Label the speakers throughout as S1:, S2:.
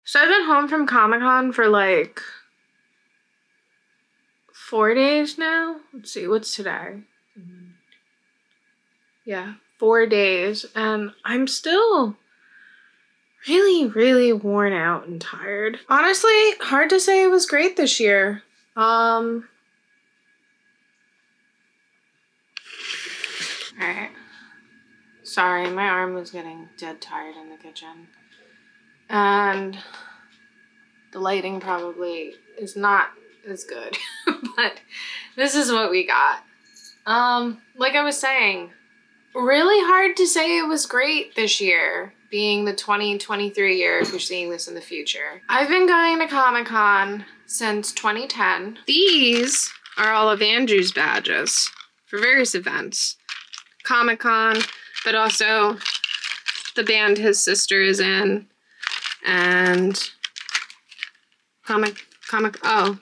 S1: So I've been home from Comic-Con for like 4 days now. Let's see, what's today? Yeah, 4 days, and I'm still really worn out and tired. Honestly, hard to say it was great this year. Alright. Sorry, my arm was getting dead tired in the kitchen. And the lighting probably is not as good, but this is what we got. Like I was saying, really hard to say it was great this year, being the 2023 year if you're seeing this in the future. I've been going to Comic-Con since 2010. These are all of Andrew's badges for various events. Comic-Con, but also the band his sister is in, and oh,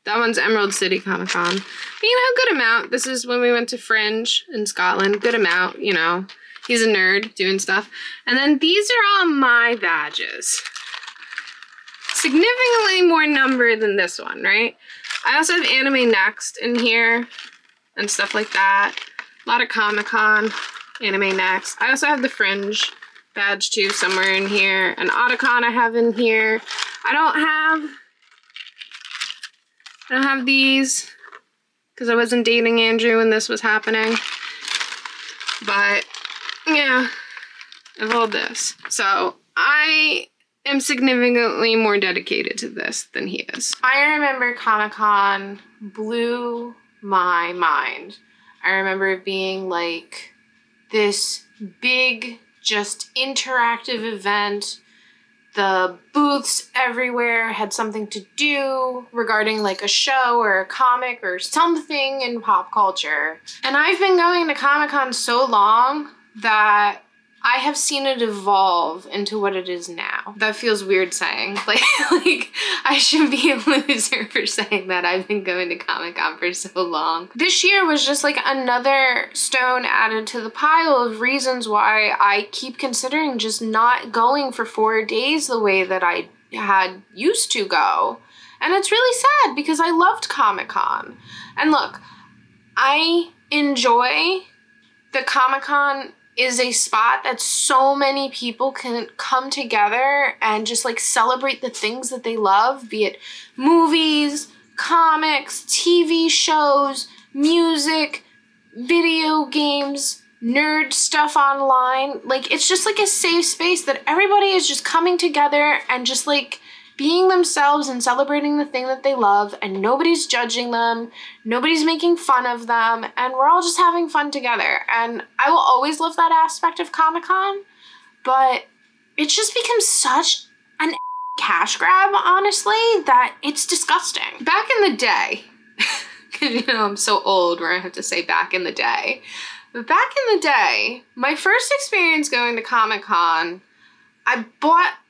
S1: that one's Emerald City Comic Con. You know, good amount. This is when we went to Fringe in Scotland. Good amount, you know. He's a nerd doing stuff. And then these are all my badges. Significantly more number than this one, right? I also have Anime Next in here and stuff like that. A lot of Comic-Con, Anime Next. I also have the Fringe badge too somewhere in here. And Otakon I have in here. I don't have these because I wasn't dating Andrew when this was happening. But yeah, I have all this. So I am significantly more dedicated to this than he is. I remember Comic-Con blew my mind. I remember it being like this big, just interactive event. The booths everywhere had something to do regarding like a show or a comic or something in pop culture. And I've been going to Comic-Con so long that I have seen it evolve into what it is now. That feels weird saying. Like I should be a loser for saying that. I've been going to Comic-Con for so long. This year was just like another stone added to the pile of reasons why I keep considering just not going for 4 days the way that I had used to go. And it's really sad because I loved Comic-Con. And look, I enjoy that Comic-Con is a spot that so many people can come together and just like celebrate the things that they love, be it movies, comics, TV shows, music, video games, nerd stuff online. Like, it's just like a safe space that everybody is just coming together and just like being themselves and celebrating the thing that they love, and nobody's judging them, nobody's making fun of them, and we're all just having fun together. And I will always love that aspect of Comic-Con, but it's just become such an cash grab, honestly, that it's disgusting. Back in the day, because you know I'm so old where I have to say back in the day, but back in the day, my first experience going to Comic-Con,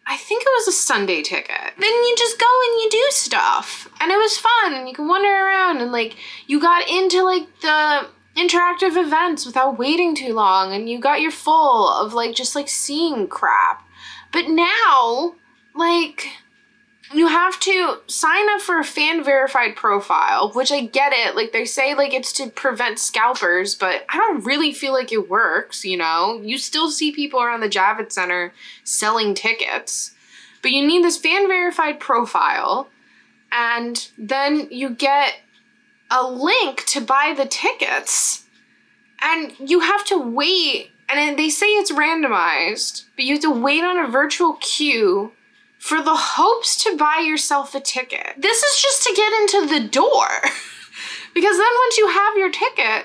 S1: I think it was a Sunday ticket. Then you just go and you do stuff. And it was fun, and you can wander around, and like you got into like the interactive events without waiting too long, and you got your full of like just like seeing crap. But now, like, you have to sign up for a fan verified profile, which I get it. Like, they say like it's to prevent scalpers, but I don't really feel like it works, you know? You still see people around the Javits Center selling tickets, but you need this fan verified profile, and then you get a link to buy the tickets, and you have to wait, and they say it's randomized, but you have to wait on a virtual queue for the hopes to buy yourself a ticket. This is just to get into the door. Because then once you have your ticket,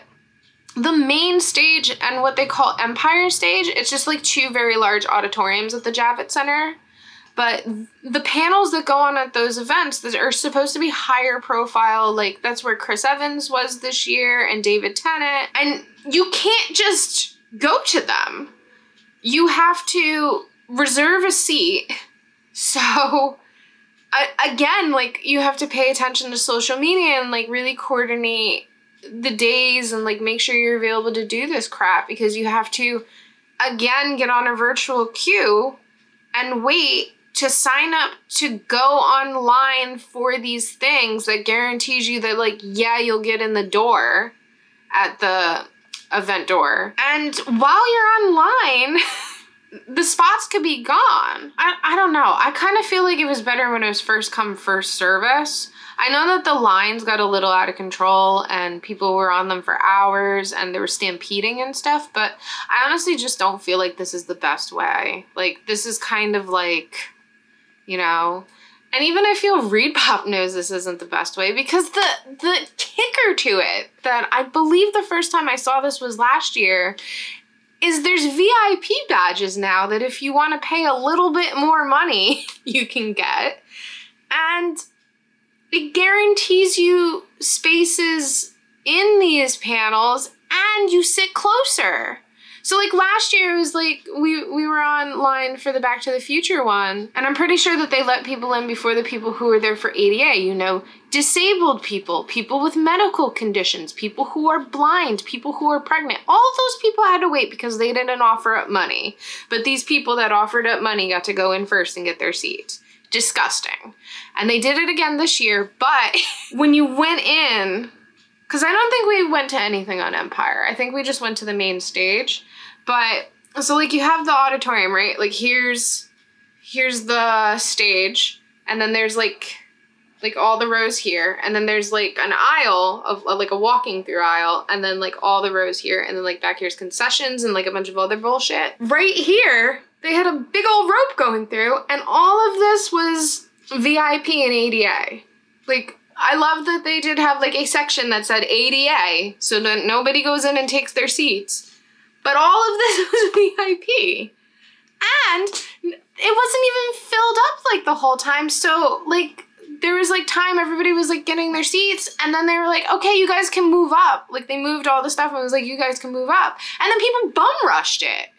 S1: the main stage and what they call Empire Stage, it's just like 2 very large auditoriums at the Javits Center. But the panels that go on at those events that are supposed to be higher profile, like that's where Chris Evans was this year and David Tennant. And you can't just go to them. You have to reserve a seat. So, again, like, you have to pay attention to social media and, like, really coordinate the days and, like, make sure you're available to do this crap, because you have to, again, get on a virtual queue and wait to sign up to go online for these things that guarantees you that, like, yeah, you'll get in the door at the event door. And while you're online, the spots could be gone. I don't know. I kind of feel like it was better when it was first come, first service. I know that the lines got a little out of control and people were on them for hours and they were stampeding and stuff, but I honestly just don't feel like this is the best way. Like, this is kind of like, you know, and even I feel ReedPop knows this isn't the best way, because the kicker to it that I believe the first time I saw this was last year is there's VIP badges now that if you want to pay a little bit more money, you can get. And it guarantees you spaces in these panels and you sit closer. So like last year, it was like we were online for the Back to the Future one, and I'm pretty sure that they let people in before the people who were there for ADA, you know, disabled people, people with medical conditions, people who are blind, people who are pregnant. All of those people had to wait because they didn't offer up money. But these people that offered up money got to go in first and get their seats. Disgusting. And they did it again this year, but when you went in, because I don't think we went to anything on Empire. I think we just went to the main stage. But, so like you have the auditorium, right? Like here's the stage, and then there's like all the rows here, and then there's like an aisle of like a walking through aisle, and then like all the rows here, and then like back here's concessions and like a bunch of other bullshit. Right here, they had a big old rope going through, and all of this was VIP and ADA. Like, I love that they did have like a section that said ADA, so that nobody goes in and takes their seats. But all of this was VIP. And it wasn't even filled up like the whole time. So like there was like time everybody was like getting their seats, and then they were like, okay, you guys can move up. Like they moved all the stuff and was like, you guys can move up. And then people bum rushed it.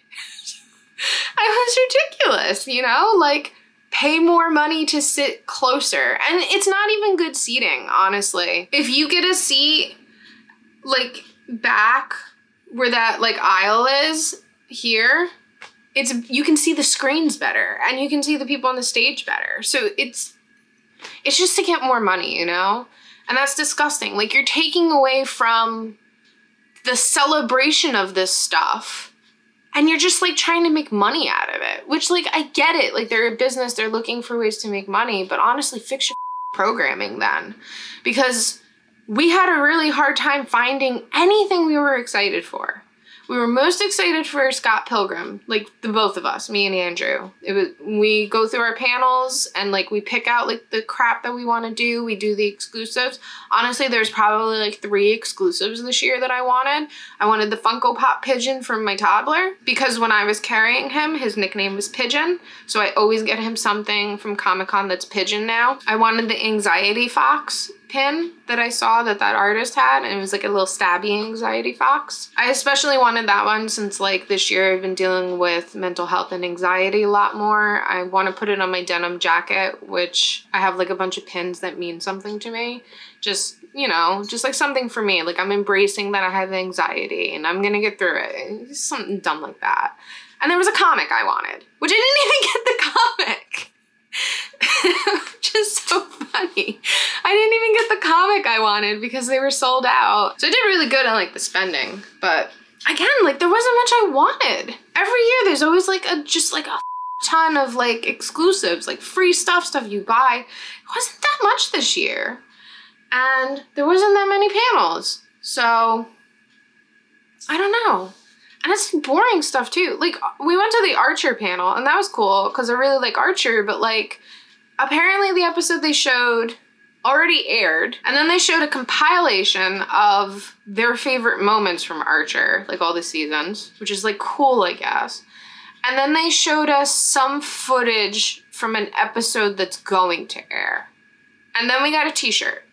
S1: It was ridiculous, you know? Like, pay more money to sit closer. And it's not even good seating, honestly. If you get a seat like back where that like aisle is here, you can see the screens better and you can see the people on the stage better. So it's just to get more money, you know? And that's disgusting. Like, you're taking away from the celebration of this stuff, and you're just like trying to make money out of it, which like, I get it. Like, they're a business, they're looking for ways to make money, but honestly, fix your programming then, because we had a really hard time finding anything we were excited for. We were most excited for Scott Pilgrim, like the both of us, me and Andrew. We go through our panels and like we pick out like the crap that we want to do. We do the exclusives. Honestly, there's probably like 3 exclusives this year that I wanted. I wanted the Funko Pop Pigeon from my toddler, because when I was carrying him, his nickname was Pigeon. So I always get him something from Comic-Con that's Pigeon now. I wanted the Anxiety Fox pin that I saw that artist had, and it was like a little stabby anxiety fox. I especially wanted that one since like this year I've been dealing with mental health and anxiety a lot more. I want to put it on my denim jacket, which I have like a bunch of pins that mean something to me. Just, you know, just like something for me. Like, I'm embracing that I have anxiety and I'm gonna get through it. Something dumb like that. And there was a comic I wanted, which I didn't even get the comic. Which is so funny. I didn't even get the comic I wanted because they were sold out. So I did really good on like the spending, but again, like there wasn't much I wanted. Every year there's always like just like a ton of like exclusives, like free stuff you buy. It wasn't that much this year. And there wasn't that many panels. So I don't know. And it's boring stuff too. Like, we went to the Archer panel and that was cool because I really like Archer, but like apparently the episode they showed already aired, and then they showed a compilation of their favorite moments from Archer, like all the seasons, which is like cool, I guess. And then they showed us some footage from an episode that's going to air. And then we got a t-shirt.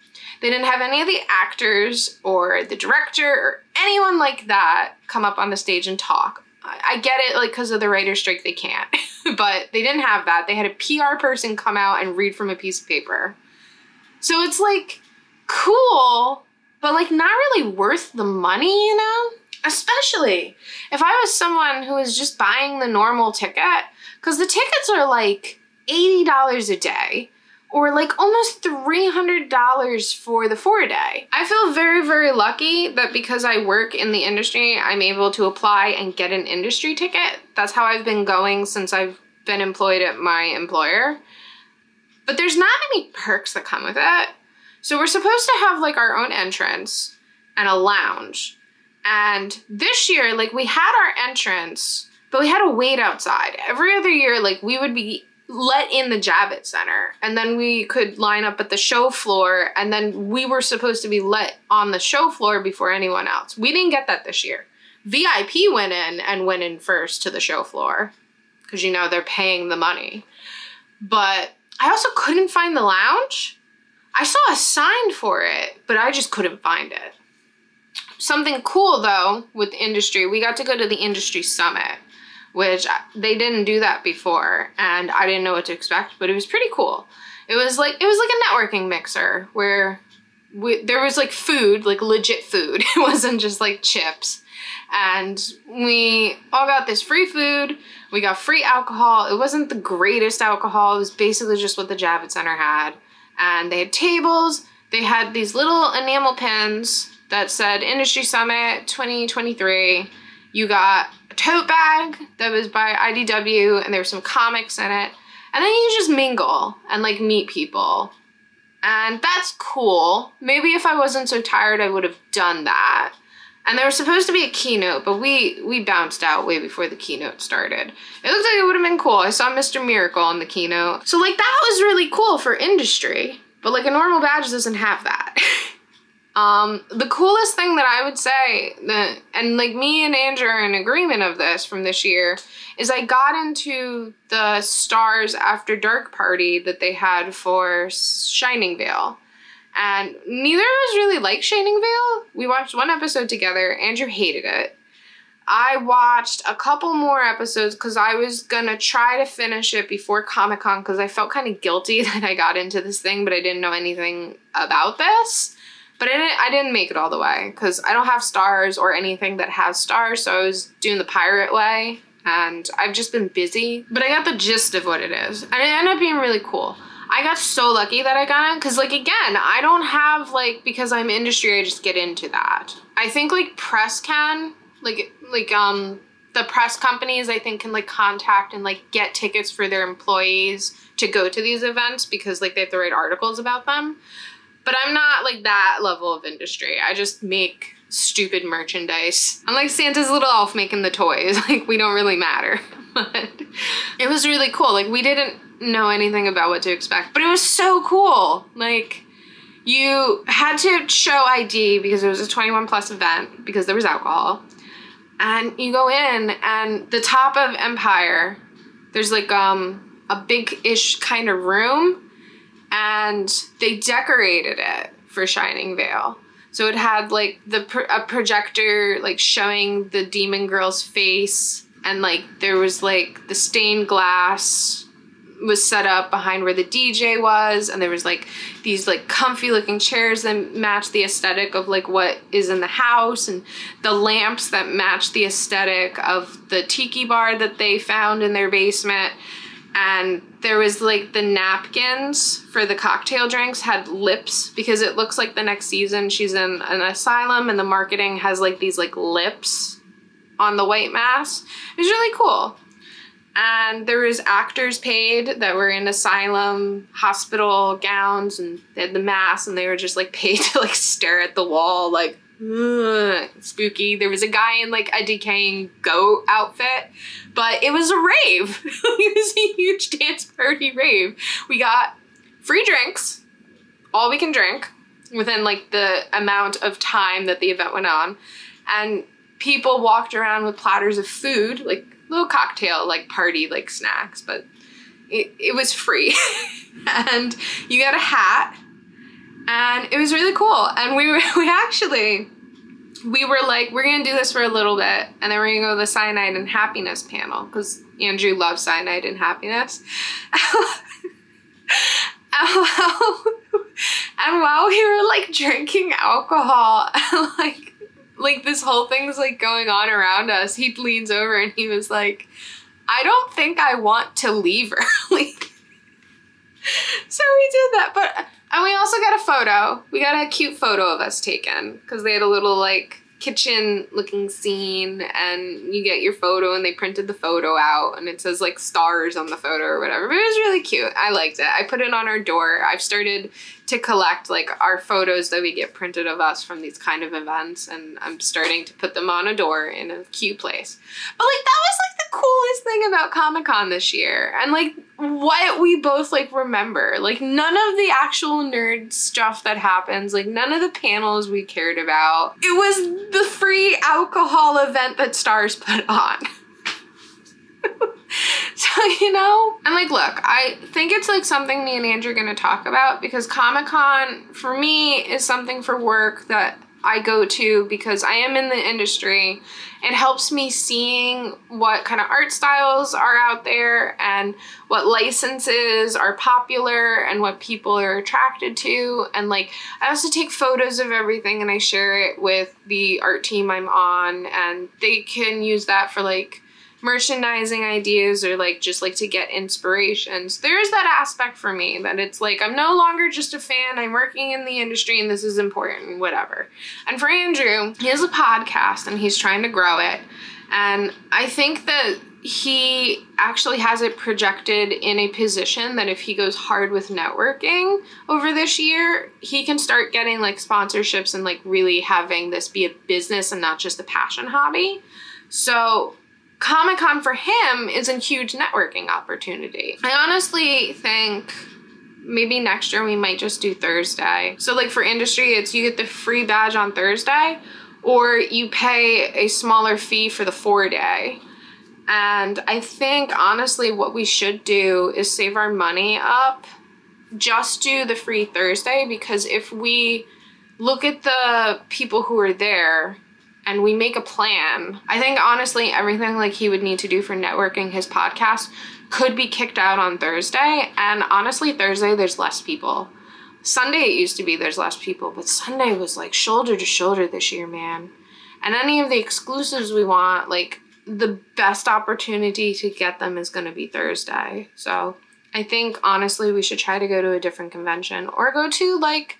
S1: They didn't have any of the actors or the director or anyone like that come up on the stage and talk. I get it, like, because of the writer's strike, they can't. But they didn't have that. They had a PR person come out and read from a piece of paper. So it's, like, cool, but, like, not really worth the money, you know? Especially if I was someone who was just buying the normal ticket, because the tickets are, like, $80 a day, or like almost $300 for the 4-day. I feel very, very lucky that because I work in the industry, I'm able to apply and get an industry ticket. That's how I've been going since I've been employed at my employer. But there's not many perks that come with it. So we're supposed to have like our own entrance and a lounge. And this year, like we had our entrance, but we had to wait outside. Every other year, like we would be let in the Javits Center, and then we could line up at the show floor, and then we were supposed to be let on the show floor before anyone else. We didn't get that this year. VIP went in first to the show floor, because you know they're paying the money. But I also couldn't find the lounge. I saw a sign for it, but I just couldn't find it. Something cool though with industry, we got to go to the industry summit, which they didn't do that before, and I didn't know what to expect, but it was pretty cool. It was like a networking mixer where there was like food, like legit food. It wasn't just like chips. And we all got this free food. We got free alcohol. It wasn't the greatest alcohol. It was basically just what the Javits Center had. And they had tables. They had these little enamel pins that said Industry Summit 2023. You got a tote bag that was by IDW, and there were some comics in it. And then you just mingle and like meet people. And that's cool. Maybe if I wasn't so tired, I would have done that. And there was supposed to be a keynote, but we bounced out way before the keynote started. It looked like it would have been cool. I saw Mr. Miracle in the keynote. So like that was really cool for industry, but like a normal badge doesn't have that. The coolest thing that I would say, and like me and Andrew are in agreement of this from this year, is I got into the Stars After Dark party that they had for Shining Vale. And neither of us really like Shining Vale. We watched one episode together. Andrew hated it. I watched a couple more episodes because I was gonna try to finish it before Comic-Con because I felt kind of guilty that I got into this thing, but I didn't know anything about this. But I didn't make it all the way because I don't have stars or anything that has stars, so I was doing the pirate way, and I've just been busy. But I got the gist of what it is, and it ended up being really cool. I got so lucky that I got in, because like again, I don't have like, because I'm industry, I just get into that. I think like press can, the press companies I think can like contact and like get tickets for their employees to go to these events because like they have to write articles about them. But I'm not like that level of industry. I just make stupid merchandise. I'm like Santa's little elf making the toys. Like we don't really matter. But it was really cool. Like we didn't know anything about what to expect, but it was so cool. Like you had to show ID because it was a 21 plus event because there was alcohol. And you go in, and the top of Empire, there's like a big-ish kind of room, and they decorated it for Shining Vale. So it had like a projector like showing the demon girl's face, and like there was like the stained glass was set up behind where the DJ was, and there was like these like comfy looking chairs that match the aesthetic of like what is in the house, and the lamps that match the aesthetic of the tiki bar that they found in their basement. And there was like the napkins for the cocktail drinks had lips because it looks like the next season she's in an asylum, and the marketing has like these like lips on the white mask. It was really cool. And there was actors paid that were in asylum hospital gowns, and they had the masks, and they were just like paid to like stare at the wall like spooky. There was a guy in like a decaying goat outfit, but it was a rave. It was a huge dance party rave. We got free drinks, all we can drink within like the amount of time that the event went on, and people walked around with platters of food, like little cocktail like party like snacks, but it was free. And you got a hat, and it was really cool. And we were like, we're gonna do this for a little bit, and then we're gonna go to the Cyanide and Happiness panel because Andrew loves Cyanide and Happiness. And while we were like drinking alcohol, and like this whole thing's like going on around us, he leans over and he was like, I don't think I want to leave early. did that, but, and we also got a photo. We got a cute photo of us taken because they had a little like kitchen looking scene and you get your photo and they printed the photo out and it says like stars on the photo or whatever, but it was really cute. I liked it. I put it on our door. I've started to collect like our photos that we get printed of us from these kind of events, and I'm starting to put them on a door in a cute place. But like that was like the coolest thing about Comic-Con this year, and like what we both like remember. Like none of the actual nerd stuff that happens, like none of the panels we cared about. It was the free alcohol event that Stars put on. So, you know, and like, look, I think it's like something me and Andrew are gonna talk about, because Comic-Con for me is something for work that I go to because I am in the industry. It helps me seeing what kind of art styles are out there and what licenses are popular and what people are attracted to. And like, I also take photos of everything and I share it with the art team I'm on, and they can use that for like merchandising ideas or like just like to get inspirations. There's that aspect for me that it's like I'm no longer just a fan, I'm working in the industry and this is important, whatever. And for Andrew, he has a podcast and he's trying to grow it, and I think that he actually has it projected in a position that if he goes hard with networking over this year, he can start getting like sponsorships and like really having this be a business and not just a passion hobby. So Comic-Con for him is a huge networking opportunity. I honestly think maybe next year we might just do Thursday. So like for industry, it's you get the free badge on Thursday, or you pay a smaller fee for the 4-day. And I think honestly what we should do is save our money up, just do the free Thursday, because if we look at the people who are there and we make a plan, I think honestly everything like he would need to do for networking his podcast could be kicked out on Thursday. And honestly, Thursday there's less people. Sunday it used to be there's less people, but Sunday was like shoulder to shoulder this year, man. And any of the exclusives we want, like the best opportunity to get them is gonna be Thursday. So I think honestly we should try to go to a different convention or go to like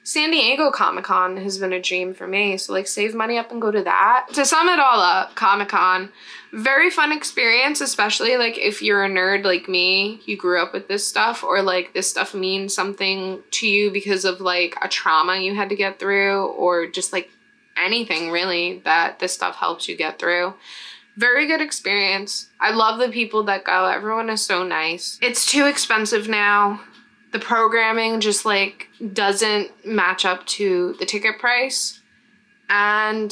S1: San Diego Comic-Con has been a dream for me. So like save money up and go to that. To sum it all up, Comic-Con, very fun experience, especially like if you're a nerd like me, you grew up with this stuff, or like this stuff means something to you because of like a trauma you had to get through, or just like anything really that this stuff helps you get through. Very good experience. I love the people that go. Everyone is so nice. It's too expensive now. The programming just like doesn't match up to the ticket price. And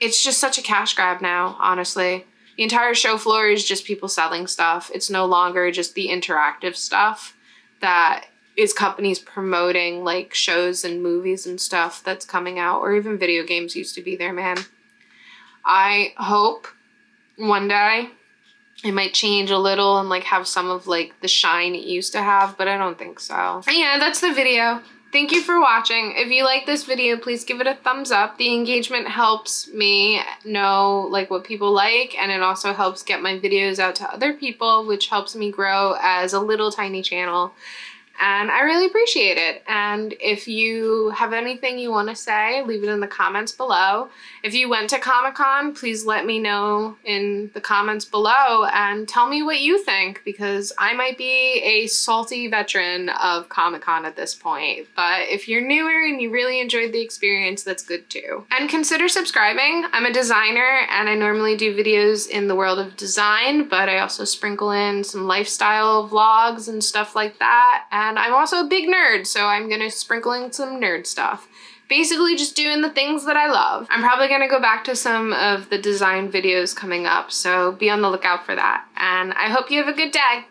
S1: it's just such a cash grab now, honestly. The entire show floor is just people selling stuff. It's no longer just the interactive stuff that is companies promoting like shows and movies and stuff that's coming out, or even video games used to be there, man. I hope one day it might change a little and like have some of like the shine it used to have, but I don't think so. And yeah, that's the video. Thank you for watching. If you like this video, please give it a thumbs up. The engagement helps me know like what people like, and it also helps get my videos out to other people, which helps me grow as a little tiny channel. And I really appreciate it. And if you have anything you want to say, leave it in the comments below. If you went to Comic-Con, please let me know in the comments below and tell me what you think, because I might be a salty veteran of Comic-Con at this point. But if you're newer and you really enjoyed the experience, that's good too. And consider subscribing. I'm a designer and I normally do videos in the world of design, but I also sprinkle in some lifestyle vlogs and stuff like that. And I'm also a big nerd, so I'm gonna sprinkle in some nerd stuff. Basically just doing the things that I love. I'm probably gonna go back to some of the design videos coming up, so be on the lookout for that. And I hope you have a good day.